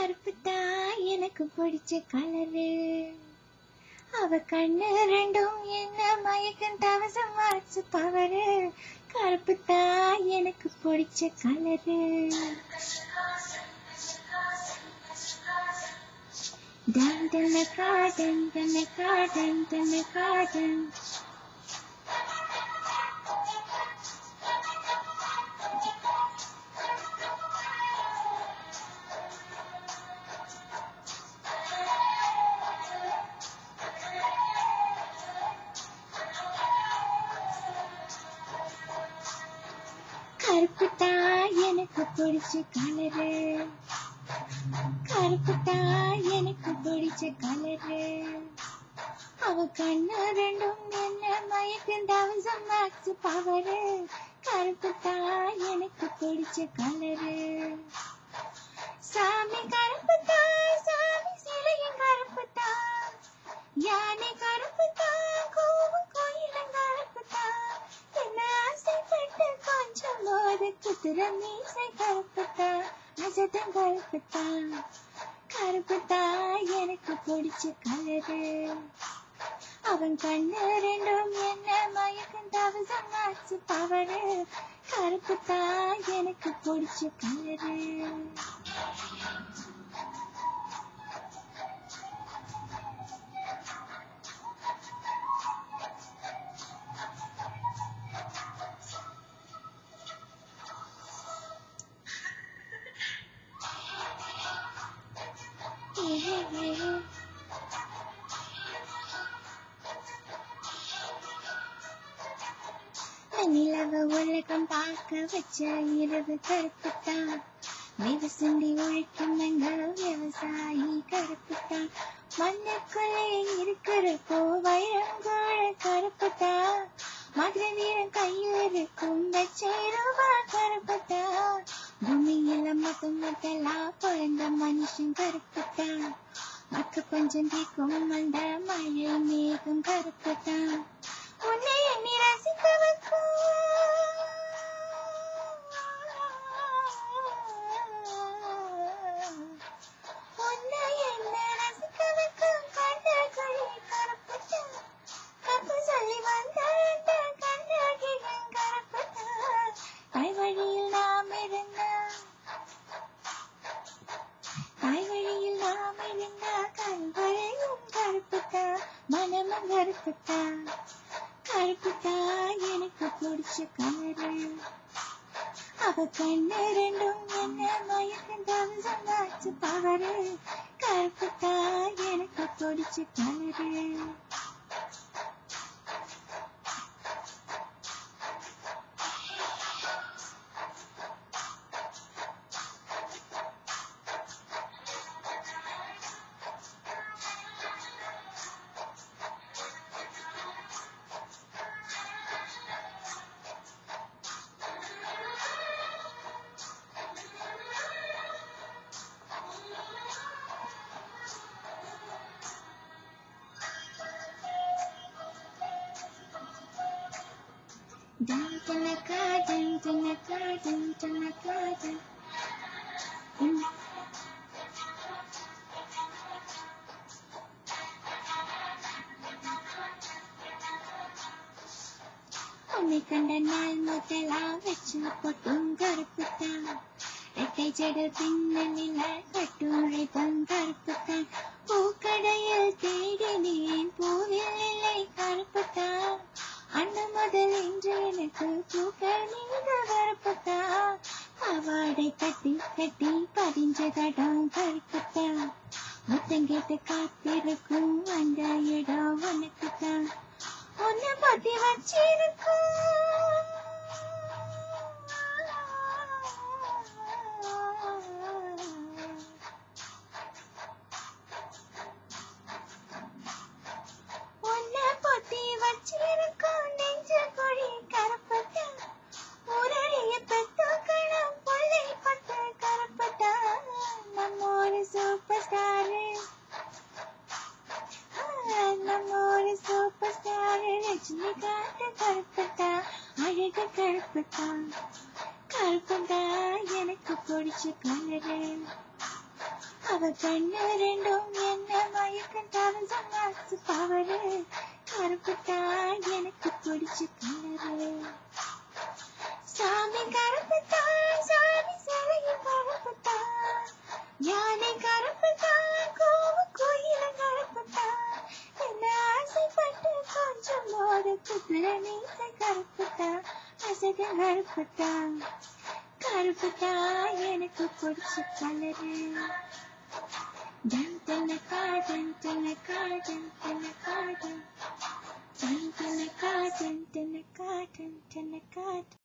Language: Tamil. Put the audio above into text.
கருப்புத்தா எனக்கு பிடிச்ச கலரு. அவ கண்ணு ரெண்டும் என்ன மயக்கம் தவசம் வாச்சு பவரு. கருப்புத்தா எனக்கு பிடிச்ச கலரு. டன் டன் காடன் டன் காடன் டன் காடன். கருப்புத்தா எனக்கு பிடிச்ச கலரு. கருப்புத்தா எனக்கு பிடிச்ச கலரு. அவ கண்ணு ரெண்டும் என்ன மயக்கம் தவசம் வாச்சு பவரு. கருப்புத்தா எனக்கு பிடிச்ச கலரு. சாமி கருப்புத்தா சாமி சிலையும் கருப்புத்தா. யானை கருப்புத்தா கோவும் கோயிலும் கருப்புத்தா. என்ன ஆசைப்பட்டு கொஞ்சம் போது குத்துற மீசை கருப்புத்தா. அஜதம் கருப்புத்தா. கருப்புத்தா எனக்கு பிடிச்ச கலரு. அவன் கண்ணு ரெண்டும் என்ன மயக்கம் தவசம் வாச்சு பவரு. கருப்புத்தா எனக்கு பிடிச்ச கலரு. நிலவ உலகம் பார்க்க வச்ச இரவு கருப்புத்தா. விவசாயி உழைக்கும் எங்கள் விவசாயி கருப்புத்தா. மண்ணுக்குள்ளே இருக்கிறப்போ வைரங்கோழ கருப்புத்தா. மதுரை வீரன் கையில் இருக்கும் வெச்சை ரூபா கருப்புத்தா. பூமியில மொத்தலா பிறந்த மனுஷன் கருப்புத்தா. மக்க பஞ்சம் தீக்கும் அந்த மழை மேகம் கருப்புத்தா. உன்னை எண்ணி ரசிக்க வைக்கும் உன்னை என்ன ரசிக்க வைக்கும் கண்ணாடி கருப்புத்தா. கப்பு சொல்லி வந்த கண்ணாடி கருப்புத்தா. தாய் வழியில் நாம் இருந்தா கல்வரையும் கருப்புத்தா. மனமும் கருப்புத்தா. கருப்புத்தா எனக்கு பிடிச்ச கலரு. அவ கண்ணு ரெண்டும் என்ன மயக்கம் தவசம் வாச்சு பவரு. கருப்புத்தா எனக்கு பிடிச்ச colour. Dun garden, dun garden, dun garden. உன்னை கண்ட நாள் முதலா வச்சு பொட்டும் கருப்புத்தா. ரெட்டை ஜட பின்னலில கட்டுரைதான் கருப்புத்தா. பூக்கடையில் தேடினேன் பூவில் இல்லை கருப்புத்தா. அண்ண முதல் இன்று எனக்கு பூக்கள் நீங்க கருப்புத்தா. பாவாடை கட்டி கட்டி பதிஞ்ச தடம் கருப்புத்தா. முத்தம் கேட்டு காத்திருக்கும் அந்த இடம் உனக்குத்தான். உன்னை பத்தி வச்சிருக்கும் உன்னை பத்தி வச்சிருக்கும் நெஞ்ச கொடி கருப்புத்தா. ஊரடிய பெத்தோக்களும் பொல்லை பத்து கருப்புத்தா. நம்மோட சூப்பர் ஸ்டாரு நம்மோட சூப்பர் ஸ்டாரு ரஜினிகாந்த் கருப்புத்தா. அழகு கருப்புத்தா. கருப்புத்தா எனக்கு பிடிச்ச கலரு. அவ கண்ணு ரெண்டும் என்ன மயக்கம் தவசம் மாசு பவரு கருப்புத்தான் எனக்கு பிடிச்ச கலரு சாமி கருப்புத்தான் சாமி சிலைய கருப்புத்தான் யானை கருப்புத்தான் கோவ கோயில கருப்புத்தான் என்ன ஆசைப்பட்டு கொஞ்சம் போது குதிரை நீச கருப்புத்தான் அசக கருப்புத்தான் கருப்புத்தான் எனக்கு பிடிச்ச colour dun dun ka dun dun ka dun dun ka dun dun dun ka dun dun ka dun dun ka